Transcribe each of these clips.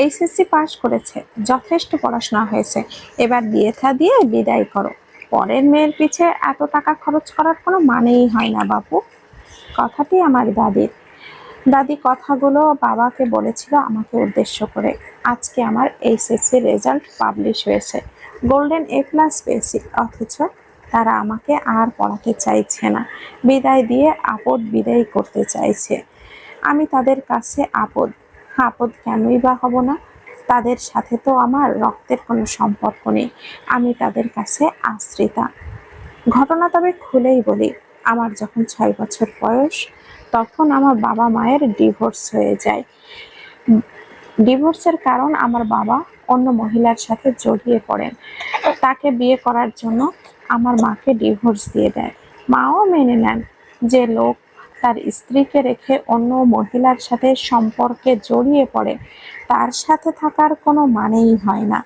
HSC pass করেছে, যথেষ্ট পড়াশোনা হয়েছে, এবার বিয়ে থা দিয়ে বিদায় করো। পরের মেয়ের পিছে এত টাকা খরচ করার কোনো মানেই হয় না বাপু। কথাটি আমার দাদির। দাদি কথাগুলো বাবাকে বলেছিল আমাকে উদ্দেশ্য করে। আজকে আমার এইচএসসি রেজাল্ট পাবলিশ হয়েছে, গোল্ডেন A+ পেয়েছি, অথচ তারা আমাকে আর পড়াতে চাইছে না, বিদায় দিয়ে আপদ বিদায় করতে চাইছে। আমি তাদের কাছে আপদ। আপদ কেনই বা হব না? তাদের সাথে তো আমার রক্তের কোনো সম্পর্ক নেই, আমি তাদের কাছে আশ্রিতা। ঘটনা তবে খুলেই বলি, আমার যখন 6 বছর বয়স, তখন আমার বাবা মায়ের ডিভোর্স হয়ে যায়। ডিভোর্সের কারণ আমার বাবা অন্য মহিলার সাথে জড়িয়ে পড়েন। তাকে বিয়ে করার জন্য আমার মাকে ডিভোর্স দিয়ে দেয়। মাও মেনে নেন যে লোক তার স্ত্রীকে রেখে অন্য মহিলার সাথে সম্পর্কে জড়িয়ে পড়ে, তার সাথে থাকার কোনো মানেই হয় না।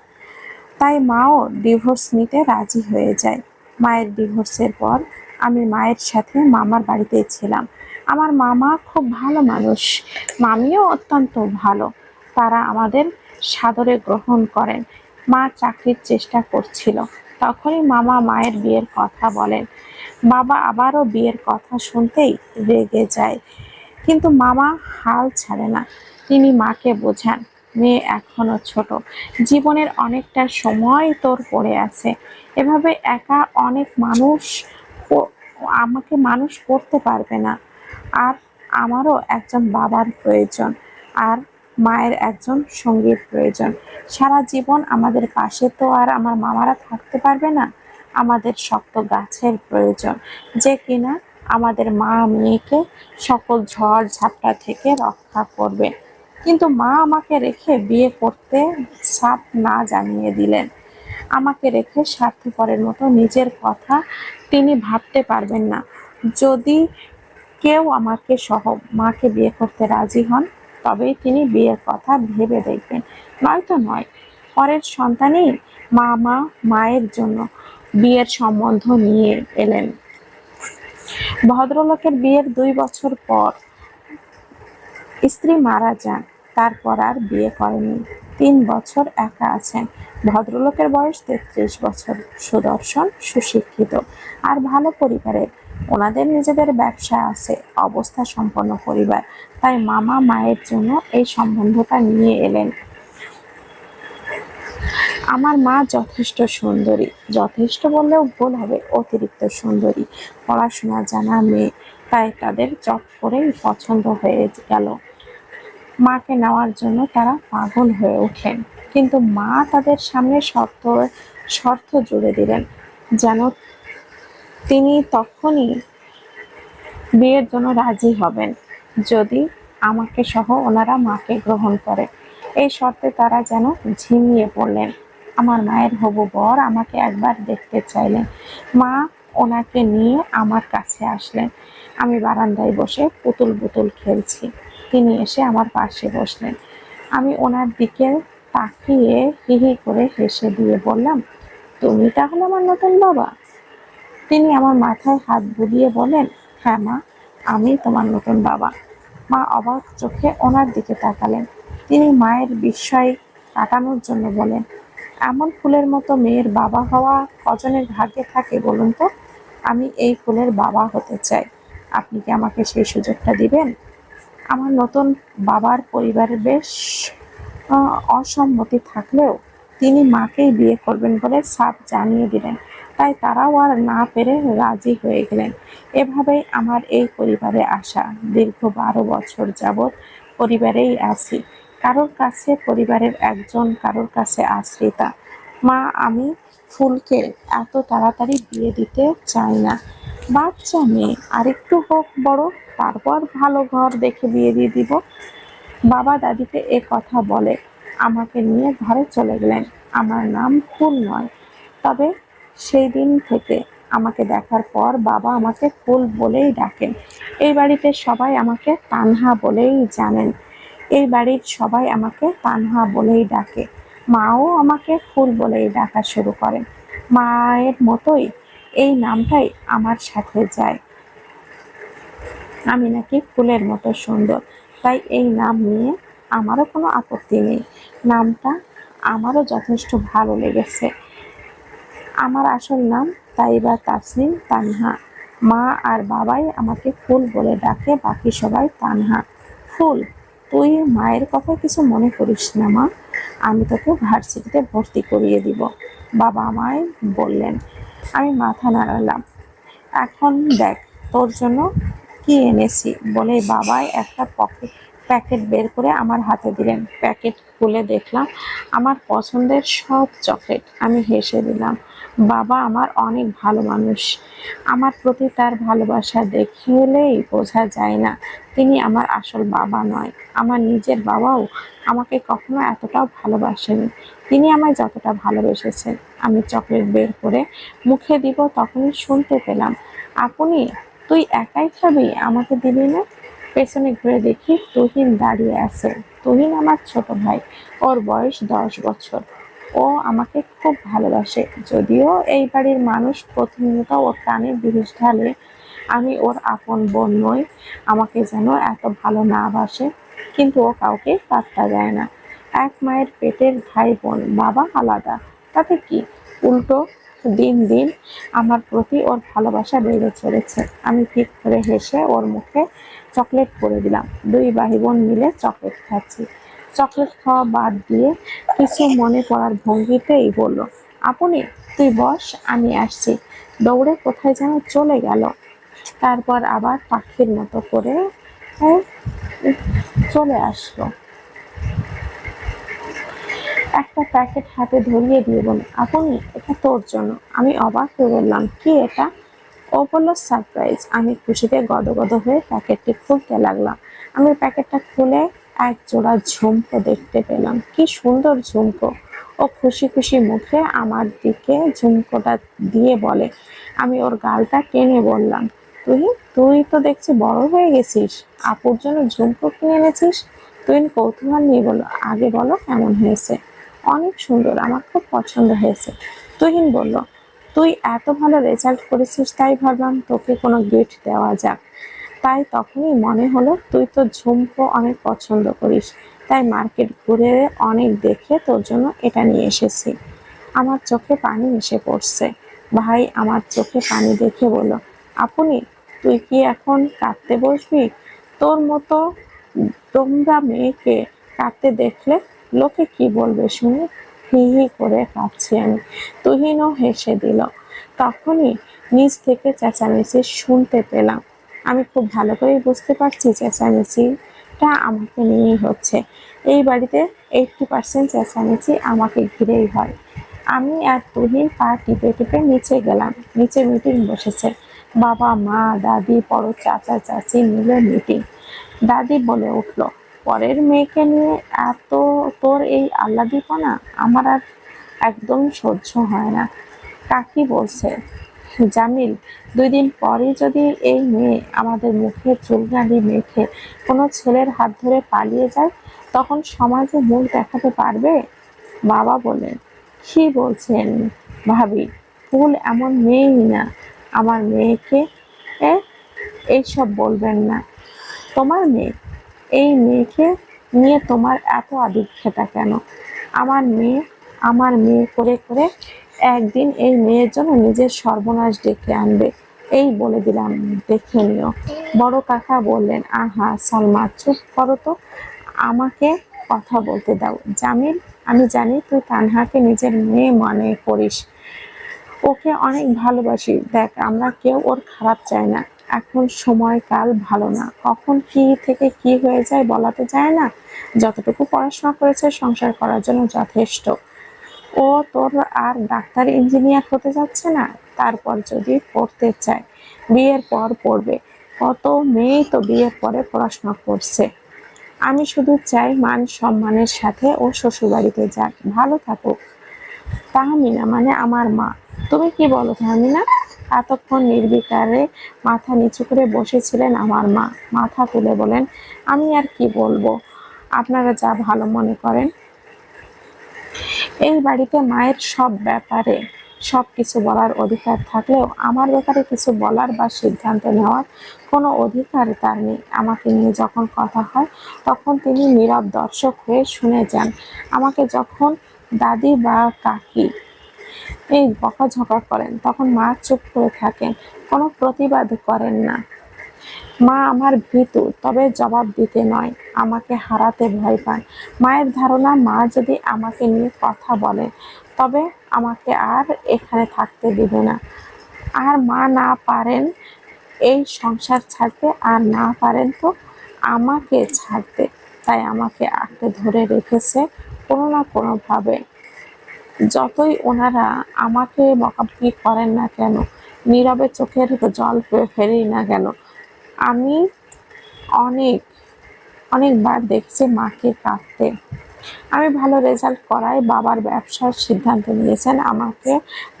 তাই মাও ডিভোর্স নিতে রাজি হয়ে যায়। মায়ের ডিভোর্সের পর আমি মায়ের সাথে মামার বাড়িতেই ছিলাম। আমার মামা খুব ভালো মানুষ, মামিও অত্যন্ত ভালো। তারা আমাদের সাদরে গ্রহণ করেন। মা চাকরির চেষ্টা করছিল, তখনই মামা মায়ের বিয়ের কথা বলেন। বাবা আবারও বিয়ের কথা শুনতেই রেগে যায়, কিন্তু মামা হাল ছাড়ে না। তিনি মাকে বোঝান, মেয়ে এখনো ছোট, জীবনের অনেকটা সময় তোর পড়ে আছে। এভাবে একা অনেক মানুষ আমাকে মানুষ করতে পারবে না। আর আমারও একজন বাবার প্রয়োজন, আর মায়ের একজন সঙ্গীর প্রয়োজন। সারা জীবন আমাদের পাশে তো আর আমার মামারা থাকতে পারবে না। আমাদের শক্ত গাছের প্রয়োজন, যে কিনা আমাদের মা মেয়েকে সকল ঝড় ঝাপটা থেকে রক্ষা করবে। কিন্তু মা আমাকে রেখে বিয়ে করতে সাফ না জানিয়ে দিলেন। আমাকে রেখে স্বার্থপরের মতো নিজের কথা তিনি ভাবতে পারবেন না। যদি কেউ আমাকে সহ মাকে বিয়ে করতে রাজি হন, তবেই তিনি বিয়ের কথা ভেবে দেখবেন, নয়তো নয়। পরের সন্তানই মামা মায়ের জন্য বিয়ের সম্বন্ধ নিয়ে এলেন। ভদ্রলোকের বিয়ের 2 বছর পর স্ত্রী মারা যান, তারপর আর বিয়ে করেননি। 3 বছর একা আছেন। ভদ্রলোকের বয়স 33 বছর, সুদর্শন, সুশিক্ষিত আর ভালো পরিবারের। ওনাদের নিজেদের ব্যবসা আছে, অবস্থা সম্পন্ন পরিবার। তাই মামা মায়ের জন্য এই সম্বন্ধটা নিয়ে এলেন। আমার মা যথেষ্ট সুন্দরী, যথেষ্ট বললেও ভুল হবে, অতিরিক্ত সুন্দরী, পড়াশোনা জানা মেয়ে। তাই তাদের চট করেই পছন্দ হয়ে গেল। মাকে নেওয়ার জন্য তারা পাগল হয়ে উঠলেন, কিন্তু মা তাদের সামনে শর্ত জুড়ে দিলেন, যেন তিনি তখনই বিয়ের জন্য রাজি হবেন, যদি আমাকে সহ ওনারা মাকে গ্রহণ করে। এই শর্তে তারা যেন ঝিমিয়ে পড়লেন। আমার মায়ের হবু বর আমাকে একবার দেখতে চাইলেন। মা ওনাকে নিয়ে আমার কাছে আসলেন। আমি বারান্দায় বসে পুতুল পুতুল খেলছি, তিনি এসে আমার পাশে বসলেন। আমি ওনার দিকে তাকিয়ে হি হি করে হেসে দিয়ে বললাম, তুমি তাহলে আমার নতুন বাবা? তিনি আমার মাথায় হাত বুলিয়ে বলেন, হ্যাঁ মা, আমি তোমার নতুন বাবা। মা অবাক চোখে ওনার দিকে তাকালেন। তিনি মায়ের বিস্ময় কাটানোর জন্য বলেন, এমন ফুলের মতো মেয়ের বাবা হওয়া কজনের ভাগ্যে থাকে বলুন তো? আমি এই ফুলের বাবা হতে চাই। আপনি কি আমাকে সেই সুযোগটা দিবেন? আমার নতুন বাবার পরিবারের বেশ অসম্মতি থাকলেও তিনি মাকেই বিয়ে করবেন বলে সাফ জানিয়ে দিলেন। তাই তারাও আর না পেরে রাজি হয়ে গেলেন। এভাবেই আমার এই পরিবারে আসা। দীর্ঘ 12 বছর যাবৎ পরিবারেই আছি, কারোর কাছে পরিবারের একজন, কারোর কাছে আশ্রিতা। মা, আমি ফুলকে এত তাড়াতাড়ি বিয়ে দিতে চাই না। বাচ্চা মেয়ে, আরেকটু হোক বড়, তারপর ভালো ঘর দেখে বিয়ে দিয়ে দিব। বাবা দাদিকে এ কথা বলে আমাকে নিয়ে ঘরে চলে গেলেন। আমার নাম ফুল নয়, তবে সেই দিন থেকে আমাকে দেখার পর বাবা আমাকে ফুল বলেই ডাকেন। এই বাড়িতে সবাই আমাকে তানহা বলেই জানেন। এই বাড়ির সবাই আমাকে তানহা বলেই ডাকে। মাও আমাকে ফুল বলেই ডাকা শুরু করেন। মায়ের মতোই এই নামটাই আমার সাথে যায়। আমি নাকি ফুলের মতো সুন্দর, তাই এই নাম নিয়ে আমারও কোনো আপত্তি নেই। নামটা আমারও যথেষ্ট ভালো লেগেছে। আমার আসল নাম তাইবা তাসনিম তানহা। মা আর বাবাই আমাকে ফুল বলে ডাকে, বাকি সবাই তানহা। ফুল, তুই মায়ের কথা কিছু মনে করিস না মা, আমি তোকে ভার্সিটিতে ভর্তি করিয়ে দিব, বাবা আমায় বললেন। আমি মাথা নাড়ালাম। এখন দেখ তোর জন্য কি এনেছি বলে বাবাই একটা প্যাকেট বের করে আমার হাতে দিলেন। প্যাকেট খুলে দেখলাম আমার পছন্দের সব চকলেট। আমি হেসে দিলাম। বাবা আমার অনেক ভালো মানুষ। আমার প্রতি তার ভালোবাসা দেখলেই বোঝা যায় না তিনি আমার আসল বাবা নয়। আমার নিজের বাবাও আমাকে কখনো এতটাও ভালোবাসেনি তিনি আমায় যতটা ভালোবেসেছেন। আমি চকলেট বের করে মুখে দিব তখনই শুনতে পেলাম, আপনি তুই একাই খাবি, আমাকে দিবি না? পেছনে ঘুরে দেখি তুহিন দাঁড়িয়ে আছে। তুহিন আমার ছোট ভাই, ওর বয়স 10 বছর। ও আমাকে খুব ভালোবাসে, যদিও এই বাড়ির মানুষ প্রতিনিয়ত ওর কানে বিষ ঢালে আমি ওর আপন বোন নই, আমাকে যেন এত ভালো না বাসে, কিন্তু ও কাউকে পাত্তা দেয় না। এক মায়ের পেটের ভাই বোন, বাবা আলাদা, তাতে কি? উল্টো দিন দিন আমার প্রতি ওর ভালোবাসা বেড়ে চলেছে। আমি ঠিক করে হেসে ওর মুখে চকলেট করে দিলাম। দুই ভাই বোন মিলে চকলেট খাচ্ছি। চকলেট খাওয়া বাদ দিয়ে কিছু মনে করার ভঙ্গিতেই বলল, আপনি তুই বস, আমি আসছি। দৌড়ে কোথায় যেন চলে গেল। তারপর আবার পাখির মতো করে আহ, চলে আসলো। একটা প্যাকেট হাতে ধরিয়ে দিয়ে বলল, আপনি এটা তোর জন্য। আমি অবাক হয়ে বললাম, কি এটা? ও বলল, সারপ্রাইজ। আমি খুশিতে গদগদ হয়ে প্যাকেটটি খুলতে লাগলাম। আমি প্যাকেটটা খুলে এক জোড়া ঝুমকো দেখতে পেলাম। কি সুন্দর ঝুমকো! ও খুশি খুশি মুখে আমার দিকে ঝুমকোটা দিয়ে বলে। আমি ওর গালটা টেনে বললাম, তুই তুই তো দেখছি বড় হয়ে গেছিস, আপুর জন্য ঝুমকো কিনে এনেছিস? তুই কৌতূহল নিয়ে বলল, আগে বলো কেমন হয়েছে? অনেক সুন্দর, আমার খুব পছন্দ হয়েছে। তুহিন বলল, তুই এত ভালো রেজাল্ট করেছিস তাই ভাবলাম তোকে কোনো গিফট দেওয়া যাক। তাই তখনই মনে হলো তুই তো ঝুমকো অনেক পছন্দ করিস, তাই মার্কেট ঘুরে অনেক দেখে তোর জন্য এটা নিয়ে এসেছি। আমার চোখে পানি এসে পড়ছে। ভাই আমার চোখে পানি দেখে বলল, আপনি তুই কি এখন কাঁদতে বসবি? তোর মতো তোমরা মেয়েকে কাঁদতে দেখলে লোকে কি বলবে শুনি? হি হি করে কাঁদছি আমি। তুহিনও হেসে দিল। তখনই নিচ থেকে চেঁচামেচি শুনতে পেলাম। আমি খুব ভালো করে বুঝতে পারছি চেঁচামেচিটা আমাকে নিয়েই হচ্ছে। এই বাড়িতে 80% চেঁচামেচি আমাকে ঘিরেই হয়। আমি আর তুহিন পা টিপে টিপে নিচে গেলাম। নিচে মিটিং বসেছে। বাবা, মা, দাদি, বড় চাচা চাচি মিলে মিটিং। দাদি বলে উঠল, পরের মেয়েকে নিয়ে এত তোর এই আহ্লাদিপনা আমার আর একদম সহ্য হয় না। কাকি বলছে, জামিল, 2 দিন পরই যদি এই মেয়ে আমাদের মুখে চুলকানি মেখে কোনো ছেলের হাত ধরে পালিয়ে যায়, তখন সমাজে মুখ দেখাতে পারবে? বাবা বললেন, কি বলছেন ভাবি, ফুল এমন মেয়েই না। আমার মেয়েকে এ, এইসব বলবেন না। তোমার মেয়ে, এই মেয়েকে নিয়ে তোমার এত আদিক্ষেতা কেন? আমার মেয়ে, আমার মেয়ে করে করে একদিন এই মেয়ের জন্য নিজের সর্বনাশ ডেকে আনবে, এই বলে দিলাম, দেখে নিও। বড় কাকা বললেন, আহা সালমা, চুপ করো তো, আমাকে কথা বলতে দাও। জামিল, আমি জানি তুই তানহাকে নিজের মেয়ে মনে করিস, ওকে অনেক ভালোবাসি। দেখ, আমরা কেউ ওর খারাপ চাই না। এখন সময়কাল ভালো না, কখন কি থেকে কি হয়ে যায় বলা তো যায় না। যতটুকু পড়াশোনা করেছে সংসার করার জন্য যথেষ্ট। ও তোর আর ডাক্তার ইঞ্জিনিয়ার হতে যাচ্ছে না? তারপর যদি পড়তে চায় বিয়ের পর পড়বে। কত মেয়েই তো বিয়ের পরে পড়াশোনা করছে। আমি শুধু চাই মান সম্মানের সাথে ও শ্বশুরবাড়িতে যাক, ভালো থাকুক। তাহমিনা মানে আমার মা। তুমি কি বলো তাহমিনা? এতক্ষণ নির্বিকারে মাথা নিচু করে বসেছিলেন আমার মা। মাথা তুলে বলেন, আমি আর কি বলবো, আপনারা যা ভালো মনে করেন। এই বাড়িতে মায়ের সব ব্যাপারে সবকিছু বলার অধিকার থাকলেও আমার ব্যাপারে কিছু বলার বা সিদ্ধান্ত নেওয়ার কোনো অধিকার তার নেই। আমাকে নিয়ে যখন কথা হয় তখন তিনি নীরব দর্শক হয়ে শুনে যান। আমাকে যখন দাদি বা কাকি এই বকাঝকা করেন তখন মা চুপ করে থাকেন, কোনো প্রতিবাদ করেন না। মা আমার ভীতু, তবে জবাব দিতে নয়, আমাকে হারাতে ভয় পান। মায়ের ধারণা মা যদি আমাকে নিয়ে কথা বলেন তবে আমাকে আর এখানে থাকতে দিবে না। আর মা না পারেন এই সংসার ছাড়তে, আর না পারেন তো আমাকে ছাড়তে। তাই আমাকে আঁকড়ে ধরে রেখেছে কোনো না কোনোভাবে। যতই ওনারা আমাকে বকাবকি করেন না কেন, নীরবে চোখের জল ফেলি না কেন, আমি অনেক অনেকবার দেখছি মাকে কাঁদতে। আমি ভালো রেজাল্ট করায় বাবার ব্যবসার সিদ্ধান্ত নিয়েছেন আমাকে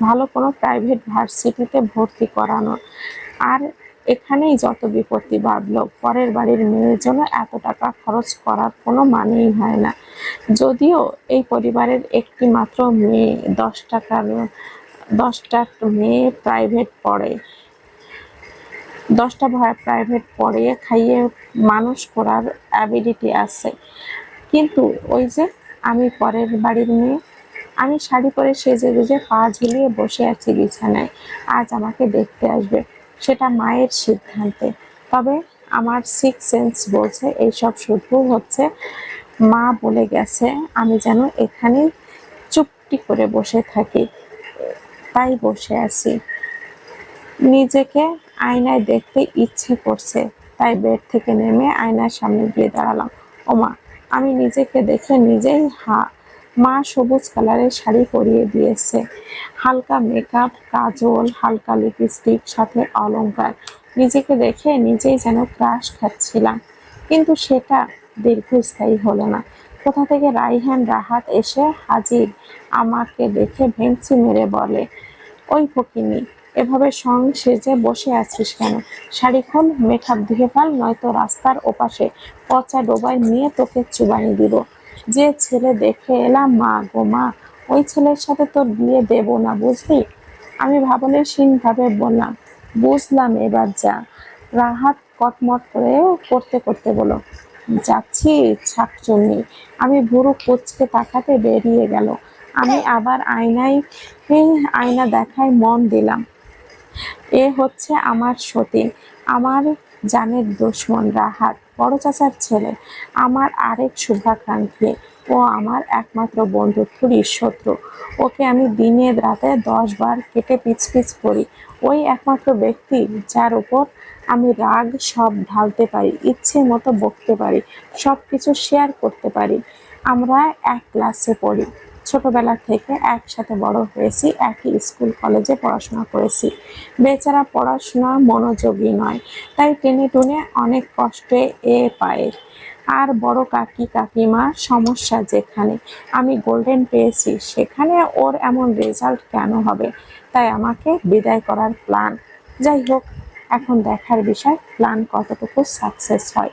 ভালো কোনো প্রাইভেট ভার্সিটিতে ভর্তি করানোর। আর এখানেই যত বিপত্তি বাঁধলো, পরের বাড়ির মেয়ের জন্য এত টাকা খরচ করার কোনো মানেই হয় না। যদিও এই পরিবারের একটি মাত্র মেয়ে, 10টা মেয়ে প্রাইভেট পড়ে, 10টা প্রাইভেট পড়িয়ে খাইয়ে মানুষ করার অ্যাবিলিটি আছে, কিন্তু ওই যে আমি পরের বাড়ির মেয়ে, আমি শাড়ি পরে সেজে গুজে পা ঝুলিয়ে বসে আছি বিছানায়। আজ আমাকে দেখতে আসবে, সেটা মায়ের সিদ্ধান্তে। তবে আমার সিক্স সেন্স বলছে এইসব শুধু হচ্ছে মা বলে গেছে আমি যেন এখানে চুপটি করে বসে থাকি, তাই বসে আছি। নিজেকে আয়নায় দেখতে ইচ্ছে করছে, তাই বেড থেকে নেমে আয়নার সামনে গিয়ে দাঁড়ালাম। ওমা, আমি নিজেকে দেখে নিজেই মা সবুজ কালারের শাড়ি পরিয়ে দিয়েছে, হালকা মেকআপ, কাজল, হালকা লিপস্টিক, সাথে অলংকার। নিজেকে দেখে নিজেই যেন ক্রাশ খাচ্ছিলাম, কিন্তু সেটা দীর্ঘস্থায়ী হলো না। কোথা থেকে রাইহান রাহাত এসে হাজির। আমাকে দেখে ভেঙচি মেরে বলে, ওই ফকিন্নি, এভাবে সেজে বসে আছিস কেন? শাড়ি খোল, মেকআপ ধুয়ে ফেল, নয়তো রাস্তার ওপাশে পচা ডোবায় নিয়ে তোকে চুবানি দিব। যে ছেলে দেখে এলাম, মা গো মা, ওই ছেলের সাথে তোর বিয়ে দেব না, বুঝলি? আমি ভাবনাহীন ভাবে বললাম, বুঝলাম, এবার যা। রাহাত কটমট করতে করতে বলো, যাচ্ছি ছাকচুন্নি। আমি ভুরু কুঁচকে তাকাতে বেরিয়ে গেল। আমি আবার আয়না দেখায় মন দিলাম। এ হচ্ছে আমার সতীন, আমার জানের দুশ্মন রাহাত, বড় চাচার ছেলে, আমার আরেক শুভাকাঙ্ক্ষী। ও আমার একমাত্র বন্ধু, থুরির শত্রু। ওকে আমি দিনে রাতে 10 বার কেটে পিচ পিচ করি। ওই একমাত্র ব্যক্তি যার উপর আমি রাগ সব ঢালতে পারি, ইচ্ছে মতো বকতে পারি, সব কিছু শেয়ার করতে পারি। আমরা এক ক্লাসে পড়ি, ছোটবেলা থেকে একসাথে বড় হয়েছি, একই স্কুল কলেজে পড়াশোনা করেছি। বেচারা পড়াশোনা মনোযোগী নয়, তাই টেনে টুনে অনেক কষ্টে পায়। আর বড় কাকিমার সমস্যা, যেখানে আমি গোল্ডেন পেয়েছি সেখানে ওর এমন রেজাল্ট কেন হবে, তাই আমাকে বিদায় করার প্ল্যান। যাই হোক, এখন দেখার বিষয় প্ল্যান কতটুকু সাকসেস হয়।